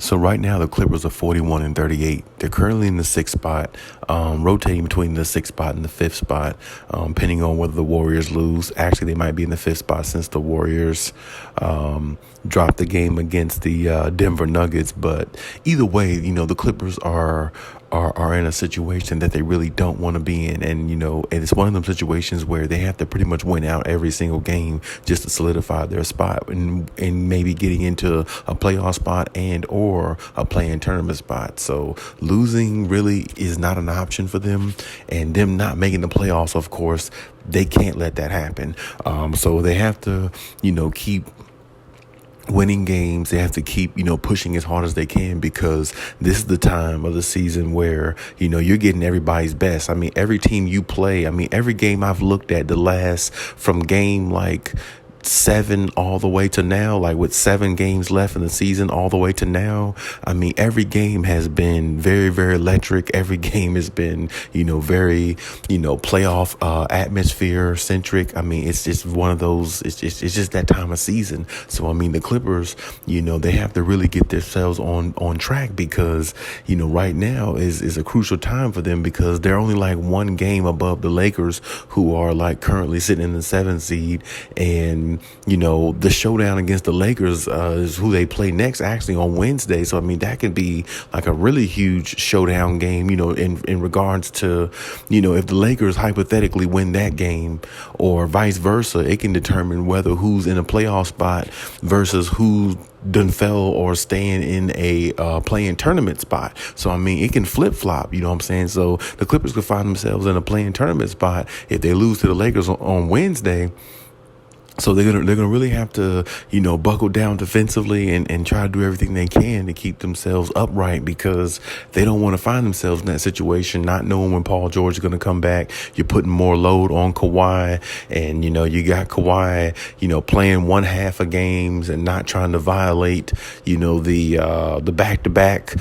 So right now the Clippers are 41-38. They're currently in the sixth spot, rotating between the sixth spot and the fifth spot, depending on whether the Warriors lose. Actually, they might be in the fifth spot since the Warriors dropped the game against the Denver Nuggets. But either way, the Clippers are in a situation that they really don't want to be in. And, and it's one of them situations where they have to pretty much win out every single game just to solidify their spot and maybe getting into a playoff spot and or a play-in tournament spot. So losing really is not an option for them, and them not making the playoffs, of course, they can't let that happen. So they have to, keep winning games. They have to keep, pushing as hard as they can, because this is the time of the season where, you're getting everybody's best. I mean, every team you play, every game I've looked at from game like 7 all the way to now, like with 7 games left in the season all the way to now, every game has been very, very electric. Every game has been, very, playoff atmosphere centric. It's just one of those, it's just that time of season. So, the Clippers, they have to really get themselves on track, because, right now is a crucial time for them, because they're only like one game above the Lakers, who are like currently sitting in the 7th seed. And the showdown against the Lakers is who they play next, actually on Wednesday. So, that could be like a really huge showdown game, in regards to, if the Lakers hypothetically win that game or vice versa, it can determine whether who's in a playoff spot versus who done fell or staying in a play-in tournament spot. So, it can flip-flop, you know what I'm saying? So the Clippers could find themselves in a play-in tournament spot if they lose to the Lakers on Wednesday. So they're gonna really have to, buckle down defensively and try to do everything they can to keep themselves upright, because they don't want to find themselves in that situation, not knowing when Paul George is going to come back. You're putting more load on Kawhi, and, you got Kawhi, playing one half of games and not trying to violate, the back-to-back,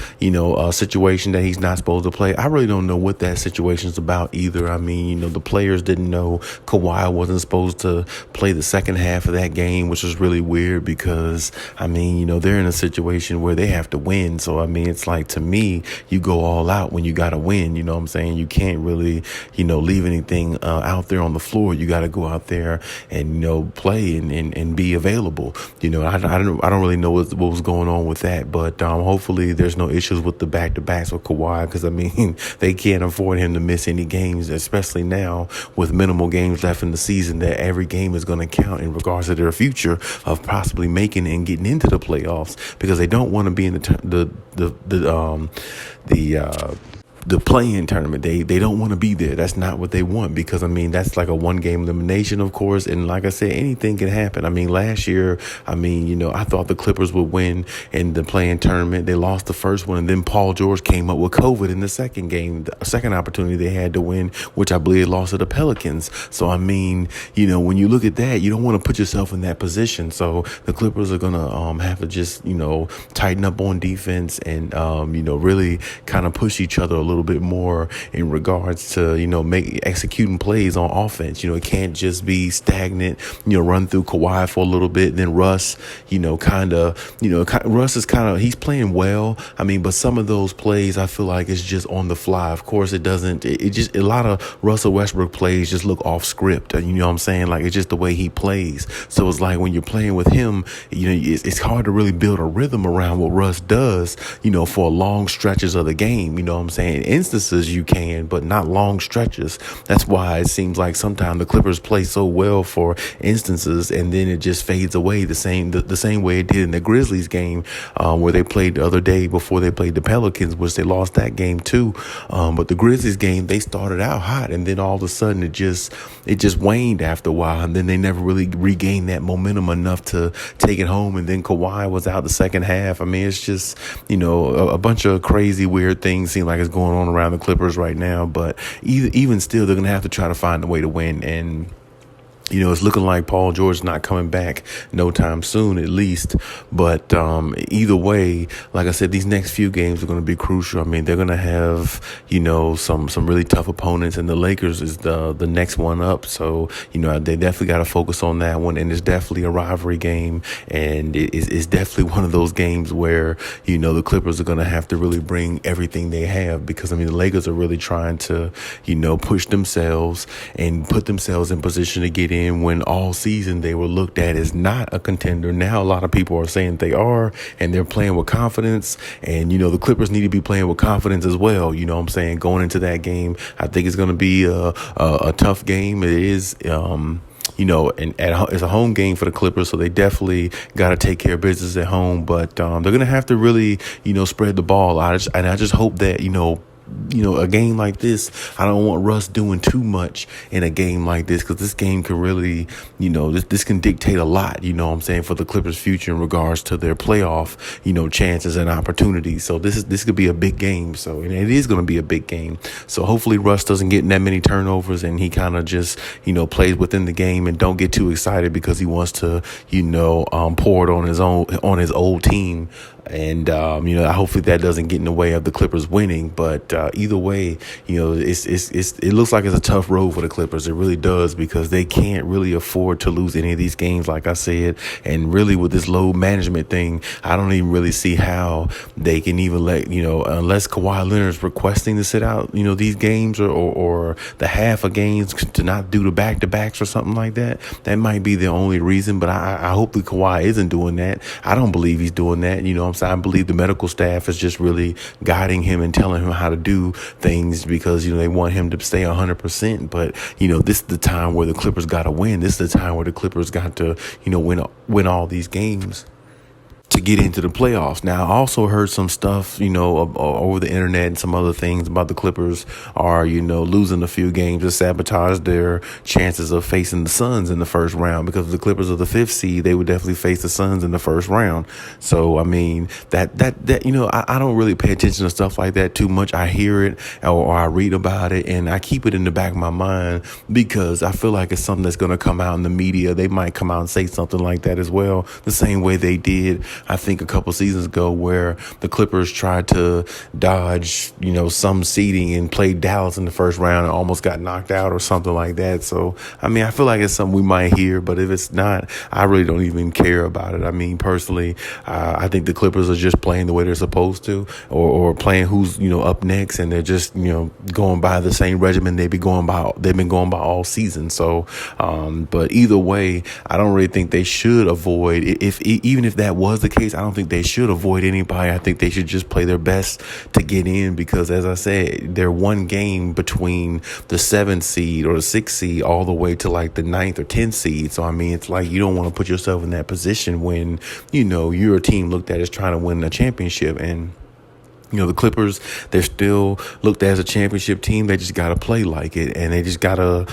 situation that he's not supposed to play. I really don't know what that situation's about either. The players didn't know Kawhi wasn't supposed to play the second half of that game, which is really weird, because they're in a situation where they have to win. So it's like, to me, you go all out when you got to win. You know what I'm saying? You can't really leave anything out there on the floor. You got to go out there and play and be available. I don't really know what was going on with that, but hopefully there's no issues with the back-to-backs with Kawhi, because they can't afford him to miss any games, especially now with minimal games left in the season, that every game is going to count in regards to their future of possibly making and getting into the playoffs, because they don't want to be in the play-in tournament. They don't want to be there. That's not what they want, because that's like a one-game elimination, of course, and like I said, anything can happen. Last year, I thought the Clippers would win in the play-in tournament. They lost the first one, and then Paul George came up with COVID in the second game, the second opportunity they had to win, which I believe lost to the Pelicans. So when you look at that, you don't want to put yourself in that position. So the Clippers are gonna have to just tighten up on defense and really kind of push each other a little bit more in regards to executing plays on offense. It can't just be stagnant, run through Kawhi for a little bit, then Russ Russ is he's playing well, but some of those plays I feel like it's just on the fly. Of course it just a lot of Russell Westbrook plays just look off script, you know what I'm saying? Like, it's just the way he plays. So it's like when you're playing with him, it's hard to really build a rhythm around what Russ does, for long stretches of the game, you know what I'm saying? instances you can, but not long stretches. That's why it seems like sometimes the Clippers play so well for instances, and then it just fades away the same way it did in the Grizzlies game, where they played the other day before they played the Pelicans, which they lost that game too. But the Grizzlies game, they started out hot, and then all of a sudden it just waned after a while, and then they never really regained that momentum enough to take it home. And then Kawhi was out the second half. I mean, it's just, a bunch of crazy, weird things seem like it's going on around the Clippers right now. But even still, they're going to have to try to find a way to win. And it's looking like Paul George's not coming back no time soon, at least. But either way, like I said, these next few games are going to be crucial. I mean, they're going to have, some really tough opponents, and the Lakers is the next one up. So, they definitely got to focus on that one. And it's definitely a rivalry game. And it's definitely one of those games where, the Clippers are going to have to really bring everything they have, because, the Lakers are really trying to, push themselves and put themselves in position to get in when all season they were looked at as not a contender. Now a lot of people are saying they are, and they're playing with confidence. And, the Clippers need to be playing with confidence as well. Going into that game, I think it's going to be a tough game. It is, and it's a home game for the Clippers, so they definitely got to take care of business at home. But they're going to have to really, spread the ball. I just hope that, a game like this, I don't want Russ doing too much in a game like this, because this game can really, this can dictate a lot, for the Clippers' future in regards to their playoff, chances and opportunities. So this could be a big game. So, and it is going to be a big game. So hopefully Russ doesn't get that many turnovers, and he kind of just, plays within the game and don't get too excited because he wants to, pour it on his old team. And, hopefully that doesn't get in the way of the Clippers winning. But either way, it looks like it's a tough road for the Clippers. It really does, because they can't really afford to lose any of these games, like I said. And really with this load management thing, I don't even really see how they can even let, unless Kawhi Leonard's requesting to sit out, these games or the half of games to not do the back-to-backs or something like that. That might be the only reason. But I hope that Kawhi isn't doing that. I don't believe he's doing that. I believe the medical staff is just really guiding him and telling him how to do things, because, they want him to stay 100%. But, this is the time where the Clippers got to win. This is the time where the Clippers got to, win all these games to get into the playoffs. Now, I also heard some stuff, over the internet and some other things about the Clippers are, losing a few games to sabotage their chances of facing the Suns in the first round, because if the Clippers are the 5th seed, they would definitely face the Suns in the first round. So, I mean, that I don't really pay attention to stuff like that too much. I hear it or I read about it, and I keep it in the back of my mind, because I feel like it's something that's going to come out in the media. They might come out and say something like that as well, the same way they did, I think, a couple seasons ago, where the Clippers tried to dodge, some seeding and played Dallas in the first round and almost got knocked out or something like that. So, I mean, I feel like it's something we might hear, but if it's not, I really don't even care about it. I mean, personally, I think the Clippers are just playing the way they're supposed to, or playing who's, up next, and they're just, going by the same regimen they've been going by all season. So, but either way, I don't really think they should avoid, even if that was the case, I don't think they should avoid anybody. I think they should just play their best to get in, because, as I said, they're one game between the 7th seed or the 6th seed all the way to like the 9th or 10th seed. So, I mean, it's like you don't want to put yourself in that position when, you're a team looked at as trying to win a championship. And the Clippers, they're still looked at as a championship team. They just got to play like it. And they just got to,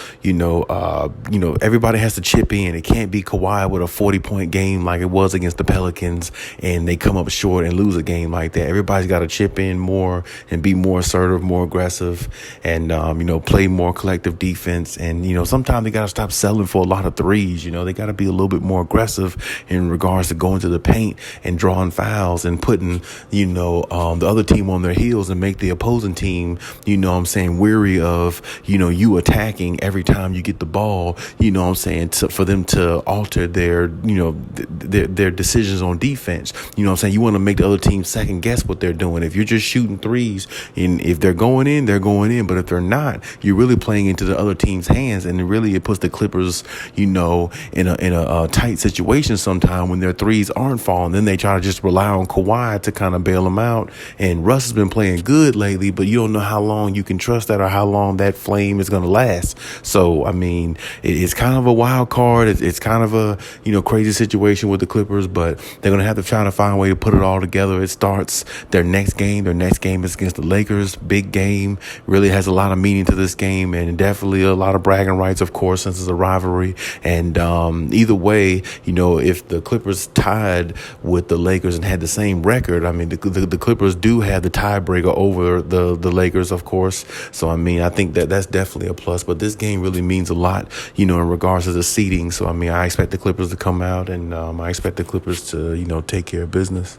everybody has to chip in. It can't be Kawhi with a 40-point game like it was against the Pelicans, and they come up short and lose a game like that. Everybody's got to chip in more and be more assertive, more aggressive, and, play more collective defense. And, sometimes they got to stop selling for a lot of threes. They got to be a little bit more aggressive in regards to going to the paint and drawing fouls and putting, the other team on their heels and make the opposing team, weary of, you attacking every time you get the ball, for them to alter their, their decisions on defense. You want to make the other team second guess what they're doing. If you're just shooting threes, and if they're going in, they're going in. But if they're not, you're really playing into the other team's hands. And it puts the Clippers, in a tight situation sometime when their threes aren't falling. Then they try to just rely on Kawhi to kind of bail them out. And And Russ has been playing good lately, but you don't know how long you can trust that or how long that flame is going to last. So, I mean, it's kind of a wild card. It's kind of a, crazy situation with the Clippers, but they're going to have to try to find a way to put it all together. It starts their next game. Their next game is against the Lakers. Big game. Really has a lot of meaning to this game, and definitely a lot of bragging rights, of course, since it's a rivalry. And either way, if the Clippers tied with the Lakers and had the same record, I mean, the Clippers do have the tiebreaker over the Lakers, of course. So, I mean, I think that's definitely a plus. But this game really means a lot, in regards to the seeding. So, I mean, I expect the Clippers to come out, and I expect the Clippers to, take care of business.